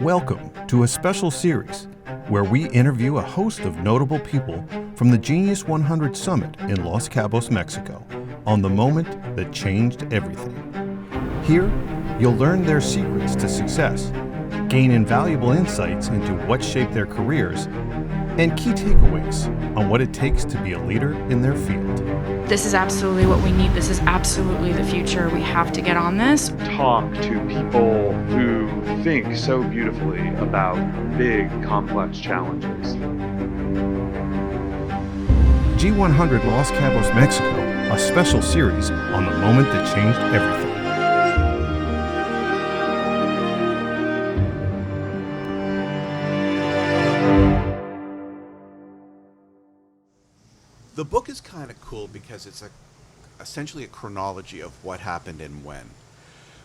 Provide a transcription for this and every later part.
Welcome to a special series where we interview a host of notable people from the G100 Summit in Los Cabos, Mexico, on the moment that changed everything. Here, you'll learn their secrets to success, gain invaluable insights into what shaped their careers, and key takeaways on what it takes to be a leader in their field. This is absolutely what we need. This is absolutely the future. We have to get on this. Talk to people who think so beautifully about big, complex challenges. G100 Los Cabos, Mexico, a special series on the moment that changed everything. The book is kind of cool because it's essentially a chronology of what happened and when.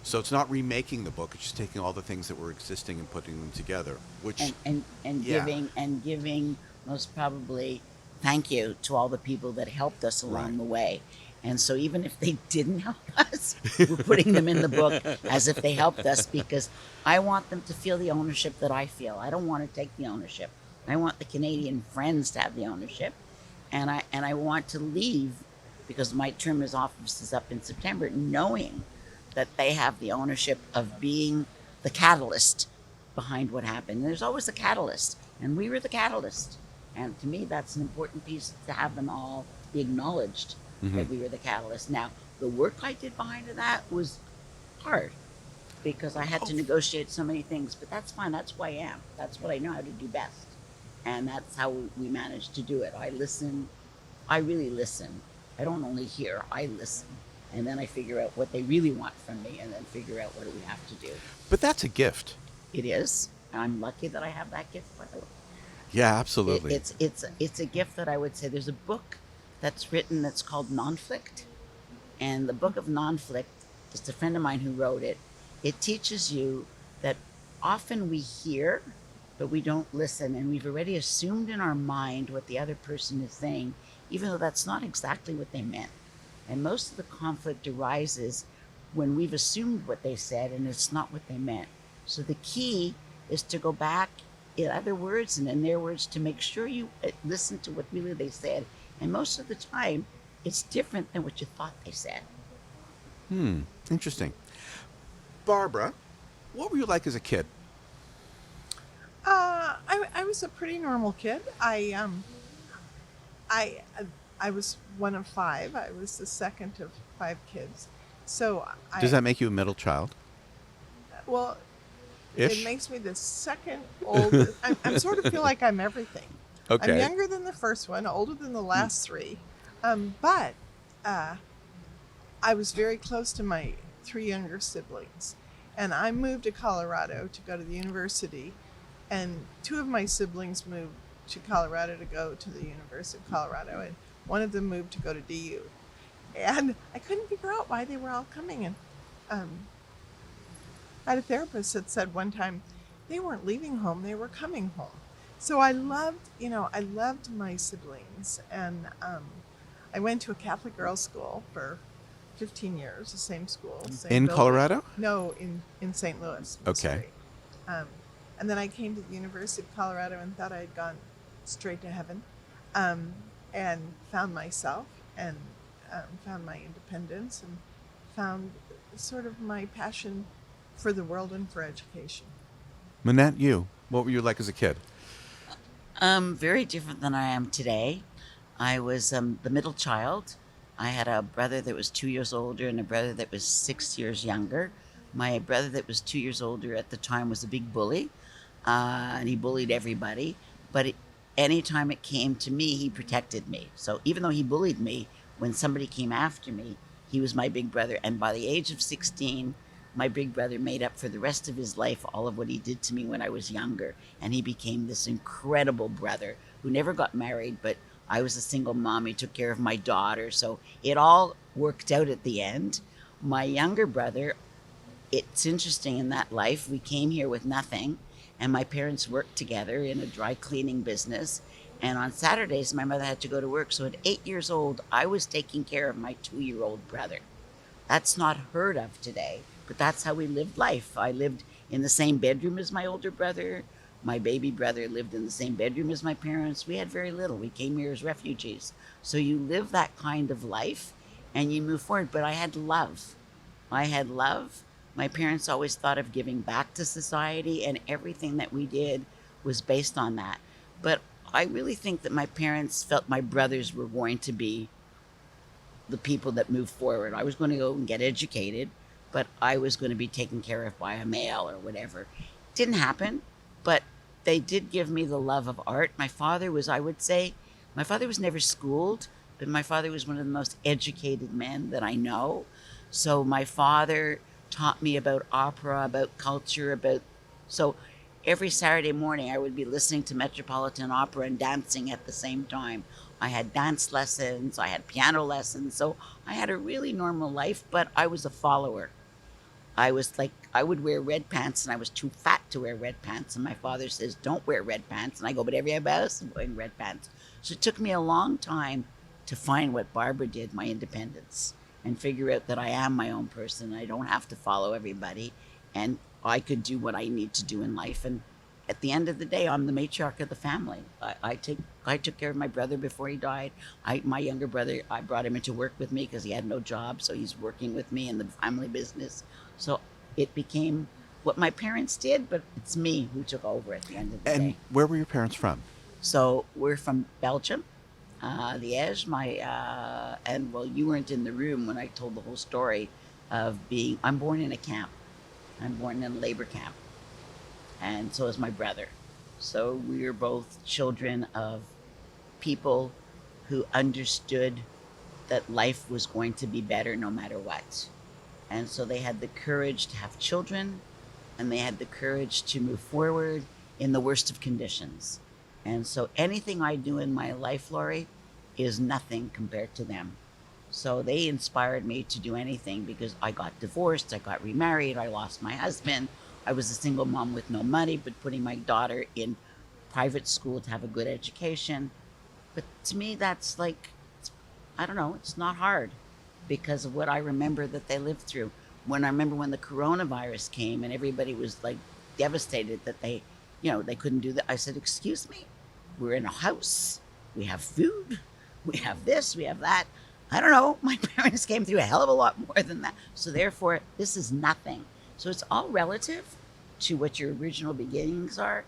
So it's not remaking the book; it's just taking all the things that were existing and putting them together. Which giving most probably thank you to all the people that helped us along the way. And so even if they didn't help us, we're putting them in the book as if they helped us, because I want them to feel the ownership that I feel. I don't want to take the ownership. I want the Canadian friends to have the ownership. And I want to leave, because my term of office is up in September, knowing that they have the ownership of being the catalyst behind what happened. And there's always a catalyst, and we were the catalyst. And to me, that's an important piece, to have them all be acknowledged that we were the catalyst. Now, the work I did behind that was hard, because I had to negotiate so many things, but that's fine. That's who I am. That's what I know how to do best. And that's how we managed to do it. I listen. I really listen. I don't only hear, I listen. And then I figure out what they really want from me, and then figure out what do we have to do. But that's a gift. It is. I'm lucky that I have that gift, by the way. Yeah, absolutely. It's a gift that I would say. There's a book that's written that's called Nonflict. And the book of Nonflict, just a friend of mine who wrote it, it teaches you that often we hear, but we don't listen, and we've already assumed in our mind what the other person is saying, even though that's not exactly what they meant. And most of the conflict arises when we've assumed what they said and it's not what they meant. So the key is to go back in other words and in their words to make sure you listen to what really they said. And most of the time, it's different than what you thought they said. Interesting. Barbara, what were you like as a kid? I was a pretty normal kid. I was one of five. I was the second of five kids. So Does that make you a middle child? Well, Ish? It makes me the second oldest. I sort of feel like I'm everything. Okay. I'm younger than the first one, older than the last three. But I was very close to my three younger siblings. And I moved to Colorado to go to the university. And two of my siblings moved to Colorado to go to the University of Colorado, and one of them moved to go to DU. And I couldn't figure out why they were all coming. And I had a therapist that said one time they weren't leaving home, they were coming home. So I loved my siblings. And I went to a Catholic girls' school for 15 years, the same school. Same In building. Colorado? No, in St. Louis, Missouri. Okay. And then I came to the University of Colorado and thought I had gone straight to heaven, and found myself, and found my independence, and found sort of my passion for the world and for education. Monette, what were you like as a kid? Very different than I am today. I was the middle child. I had a brother that was 2 years older and a brother that was 6 years younger. My brother that was 2 years older at the time was a big bully. And he bullied everybody, but anytime it came to me, he protected me. So even though he bullied me, when somebody came after me, he was my big brother. And by the age of 16, my big brother made up for the rest of his life all of what he did to me when I was younger. And he became this incredible brother who never got married, but I was a single mom. He took care of my daughter. So it all worked out at the end. My younger brother, it's interesting in that life, we came here with nothing. And my parents worked together in a dry cleaning business. And on Saturdays, my mother had to go to work. So at 8 years old, I was taking care of my 2-year-old brother. That's not heard of today, but that's how we lived life. I lived in the same bedroom as my older brother. My baby brother lived in the same bedroom as my parents. We had very little. We came here as refugees. So you live that kind of life and you move forward. But I had love. I had love. My parents always thought of giving back to society, and everything that we did was based on that. But I really think that my parents felt my brothers were going to be the people that moved forward. I was going to go and get educated, but I was going to be taken care of by a male or whatever. Didn't happen, but they did give me the love of art. My father was, I would say, my father was never schooled, but my father was one of the most educated men that I know. So my father taught me about opera, about culture, so every Saturday morning I would be listening to Metropolitan Opera and dancing at the same time. I had dance lessons, I had piano lessons, so I had a really normal life, but I was a follower. I would wear red pants, and I was too fat to wear red pants, and my father says, don't wear red pants, and I go, but everybody else is wearing red pants. So it took me a long time to find what Barbara did, my independence, and figure out that I am my own person. I don't have to follow everybody, and I could do what I need to do in life. And at the end of the day, I'm the matriarch of the family. I took care of my brother before he died. My younger brother, I brought him into work with me because he had no job, so he's working with me in the family business. So it became what my parents did, but it's me who took over at the end of the day. And where were your parents from? So we're from Belgium, Liège. And well, you weren't in the room when I told the whole story of I'm born in a camp. I'm born in a labor camp. And so is my brother. So we are both children of people who understood that life was going to be better no matter what. And so they had the courage to have children, and they had the courage to move forward in the worst of conditions. And so anything I do in my life, Laurie, is nothing compared to them. So they inspired me to do anything because I got divorced, I got remarried, I lost my husband. I was a single mom with no money, but putting my daughter in private school to have a good education. But to me, that's like, I don't know, it's not hard because of what I remember that they lived through. When I remember when the coronavirus came and everybody was like devastated that they couldn't do that. I said, excuse me, we're in a house, we have food, we have this, we have that. I don't know, my parents came through a hell of a lot more than that. So therefore, this is nothing. So it's all relative to what your original beginnings are.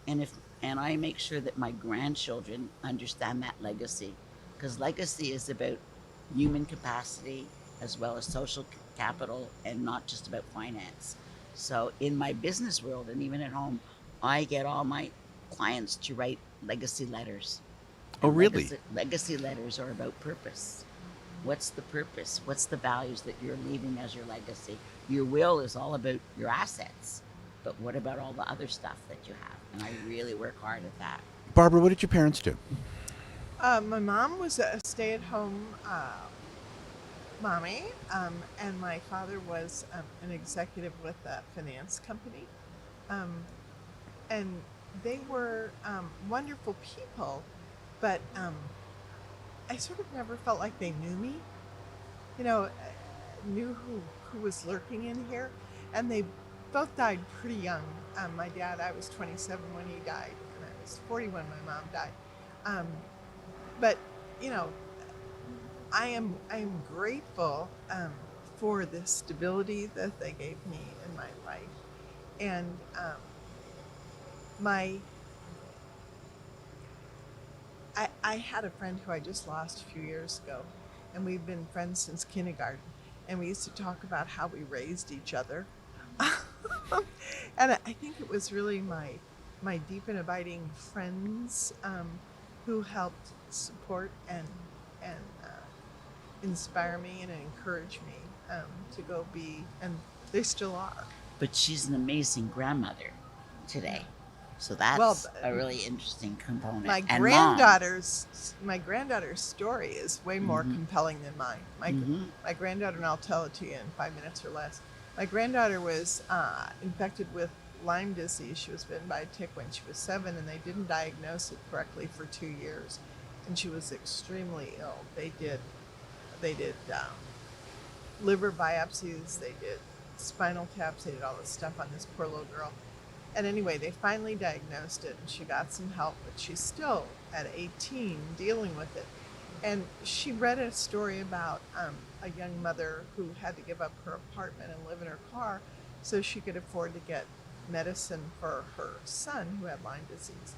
And I make sure that my grandchildren understand that legacy, because legacy is about human capacity as well as social capital and not just about finance. So in my business world and even at home, I get all my clients to write legacy letters. Oh, really? Legacy letters are about purpose. What's the purpose? What's the values that you're leaving as your legacy? Your will is all about your assets, but what about all the other stuff that you have? And I really work hard at that. Barbara, what did your parents do? My mom was a stay-at-home mommy, and my father was an executive with a finance company. And they were wonderful people, but I sort of never felt like they knew me, knew who was lurking in here. And they both died pretty young. My dad, I was 27 when he died, and I was 40 when my mom died. But I am grateful for the stability that they gave me in my life. And I had a friend who I just lost a few years ago, and we've been friends since kindergarten. And we used to talk about how we raised each other. And I think it was really my deep and abiding friends who helped support and inspire me and encourage me to go be, and they still are. But she's an amazing grandmother today. So that's a really interesting component. My And granddaughter's story is way more compelling than mine. My granddaughter, and I'll tell it to you in 5 minutes or less. My granddaughter was infected with Lyme disease. She was bitten by a tick when she was 7, and they didn't diagnose it correctly for 2 years, and she was extremely ill. They did liver biopsies. They did spinal taps. They did all this stuff on this poor little girl. And anyway, they finally diagnosed it, and she got some help, but she's still at 18 dealing with it. And she read a story about a young mother who had to give up her apartment and live in her car so she could afford to get medicine for her son who had Lyme disease.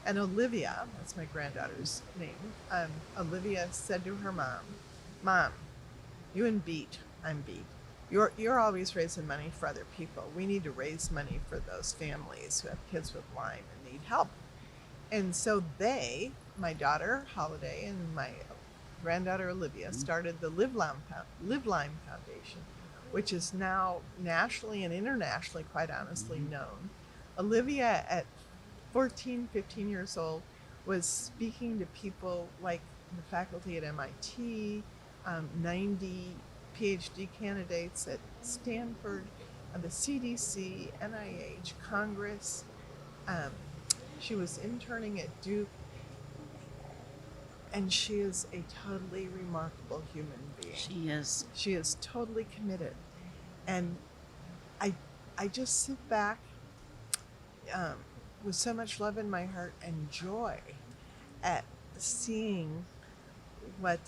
And Olivia, that's my granddaughter's name, Olivia said to her mom, "Mom, you and Beat, I'm Beat, you're always raising money for other people. We need to raise money for those families who have kids with Lyme and need help." And so they, my daughter Holiday and my granddaughter Olivia, started the Live Lyme Foundation, which is now nationally and internationally, quite honestly, known. Olivia, at 14, 15 years old, was speaking to people like the faculty at MIT, 90 PhD candidates at Stanford, the CDC, NIH, Congress. She was interning at Duke, and she is a totally remarkable human being. She is. She is totally committed. And I just sit back with so much love in my heart and joy at seeing what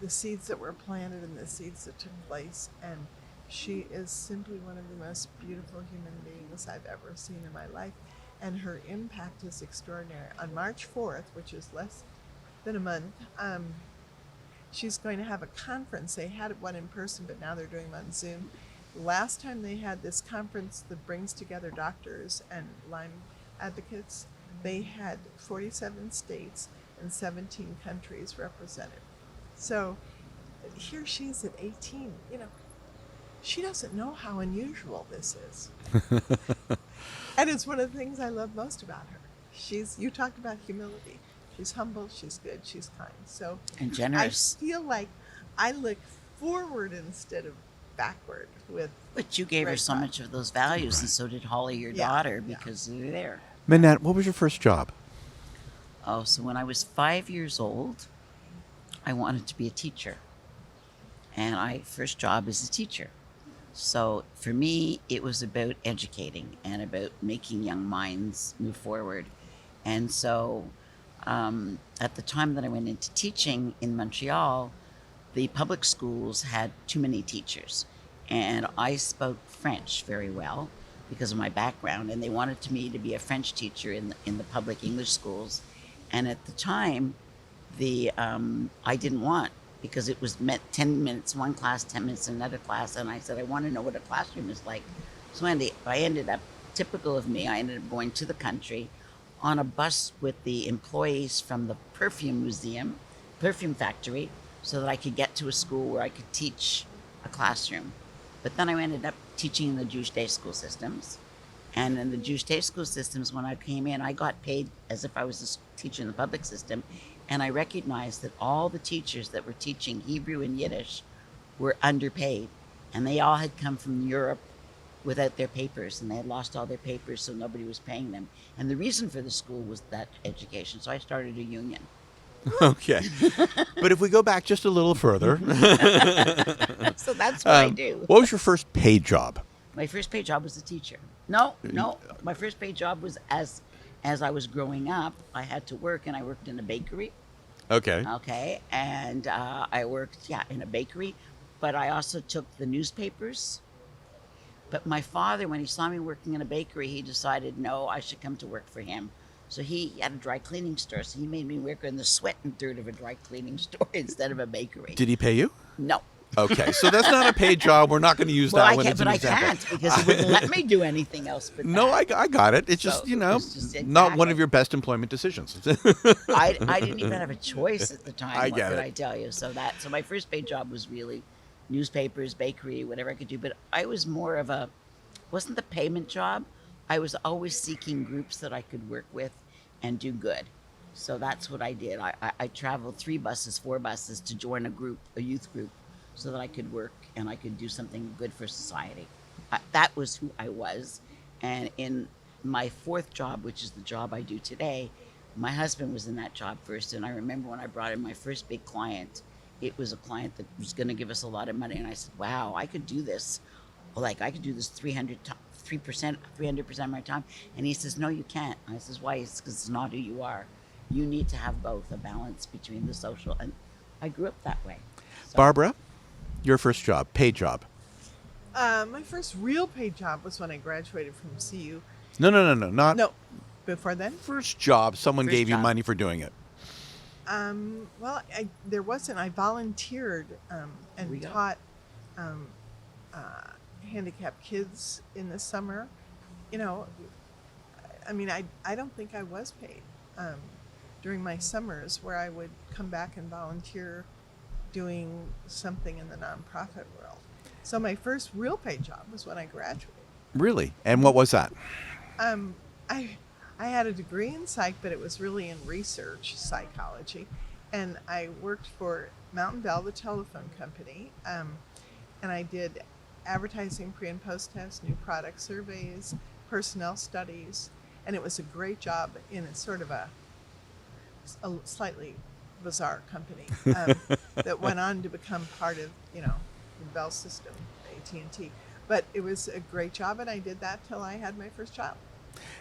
the seeds that were planted and the seeds that took place. And she is simply one of the most beautiful human beings I've ever seen in my life. And her impact is extraordinary. On March 4th, which is less than a month, she's going to have a conference. They had one in person, but now they're doing them on Zoom. Last time they had this conference that brings together doctors and Lyme advocates, they had 47 states and 17 countries represented. So here she is at 18. She doesn't know how unusual this is. And it's one of the things I love most about her. You talked about humility. She's humble, she's good, she's kind. So And generous. I feel like I look forward instead of backward with. But you gave her so much of those values, and so did Holly, your daughter, because they're there. Monette, what was your first job? Oh, so when I was 5 years old, I wanted to be a teacher. And my first job is a teacher. So for me, it was about educating and about making young minds move forward. And so at the time that I went into teaching in Montreal, the public schools had too many teachers. And I spoke French very well because of my background. And they wanted me to be a French teacher in the public English schools. And at the time, I didn't want, because it was meant 10 minutes one class, 10 minutes another class. And I said, I want to know what a classroom is like. So I ended up, typical of me, I ended up going to the country on a bus with the employees from the perfume factory, so that I could get to a school where I could teach a classroom. But then I ended up teaching in the Jewish day school systems. And in the Jewish day school systems, when I came in, I got paid as if I was a teacher in the public system. And I recognized that all the teachers that were teaching Hebrew and Yiddish were underpaid. And they all had come from Europe without their papers, and they had lost all their papers, so nobody was paying them. And the reason for the school was that education. So I started a union. Okay. But if we go back just a little further. So that's what I do. What was your first paid job? My first paid job was a teacher. No. My first paid job was as I was growing up, I had to work, and I worked in a bakery. Okay. Okay. And I worked, in a bakery, but I also took the newspapers. But my father, when he saw me working in a bakery, he decided, no, I should come to work for him. So he had a dry cleaning store, so he made me work in the sweat and dirt of a dry cleaning store instead of a bakery. Did he pay you? No. Okay, so that's not a paid job. We're not going to use that one as an example. I can't, because he wouldn't let me do anything else but No, that. I got it. It's just, not one of your best employment decisions. I didn't even have a choice at the time. I get it. I tell you? So my first paid job was really newspapers, bakery, whatever I could do. But I was more of wasn't the payment job. I was always seeking groups that I could work with and do good. So that's what I did. I traveled 4 buses to join a youth group, so that I could work and I could do something good for society. That was who I was. And in my 4th job, which is the job I do today, my husband was in that job first. And I remember when I brought in my first big client, it was a client that was going to give us a lot of money. And I said, wow, I could do this. Like, I could do this 300% of my time. And he says, no, you can't. And I says, why? He says, because it's not who you are. You need to have both, a balance between the social. And I grew up that way. So. Barbara, your first job, paid job. My first real paid job was when I graduated from CU. No. Before then? First job, someone First gave you job. money for doing it. Well, there wasn't. I volunteered and taught handicapped kids in the summer. You know, I mean, I don't think I was paid during my summers, where I would come back and volunteer doing something in the nonprofit world. So my first real paid job was when I graduated. Really? And what was that? I had a degree in psych, but it was really in research psychology. And I worked for Mountain Bell, the telephone company. And I did advertising, pre and post test, new product surveys, personnel studies. And it was a great job in a sort of a slightly bizarre company that went on to become part of, the Bell system, AT&T. But it was a great job, and I did that till I had my first child.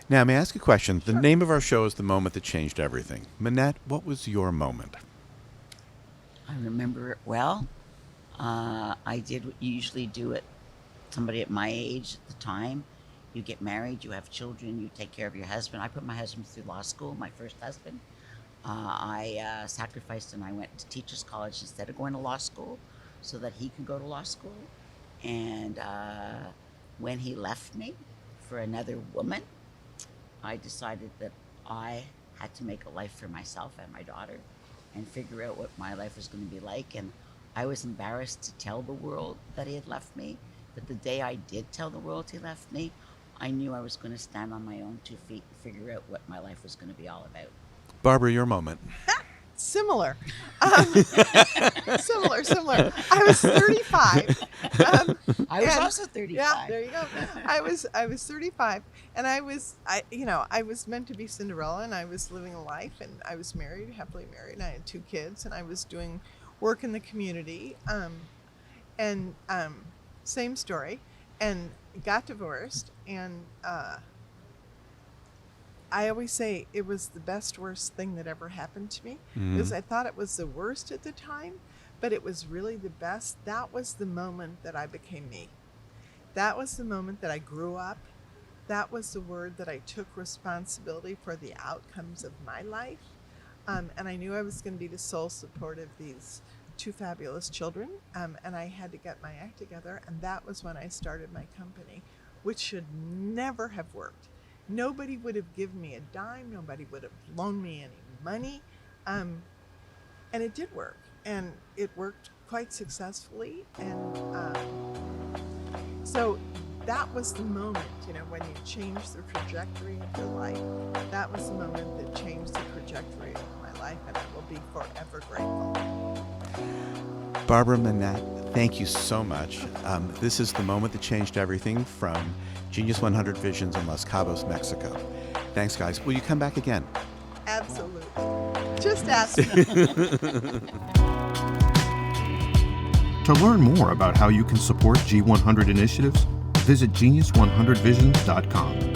Now, may I ask a question? Sure. The name of our show is The Moment That Changed Everything. Monette, what was your moment? I remember it well. I did what you usually do at somebody at my age at the time. You get married, you have children, you take care of your husband. I put my husband through law school, my first husband. I sacrificed and I went to teachers college instead of going to law school so that he could go to law school. And when he left me for another woman, I decided that I had to make a life for myself and my daughter and figure out what my life was going to be like. And I was embarrassed to tell the world that he had left me. But the day I did tell the world he left me, I knew I was going to stand on my own 2 feet and figure out what my life was going to be all about. Barbara, your moment. Similar. Similar. I was 35. I was also 35. Yeah, there you go. I was 35, and I was meant to be Cinderella, and I was living a life, and I was married, happily married, and I had 2 kids, and I was doing work in the community, and same story, and got divorced, and I always say it was the best, worst thing that ever happened to me, because I thought it was the worst at the time, but it was really the best. That was the moment that I became me. That was the moment that I grew up. That was the word that I took responsibility for the outcomes of my life. And I knew I was going to be the sole support of these 2 fabulous children. And I had to get my act together. And that was when I started my company, which should never have worked. Nobody would have given me a dime. Nobody would have loaned me any money. And it did work. And it worked quite successfully. And so that was the moment, when you change the trajectory of your life. That was the moment that changed the trajectory of my life. And I will be forever grateful. Barbara, Monette, thank you so much. This is The Moment That Changed Everything from Genius 100 Visions in Los Cabos, Mexico. Thanks, guys. Will you come back again? Absolutely. Just ask me. To learn more about how you can support G100 initiatives, visit genius100visions.com.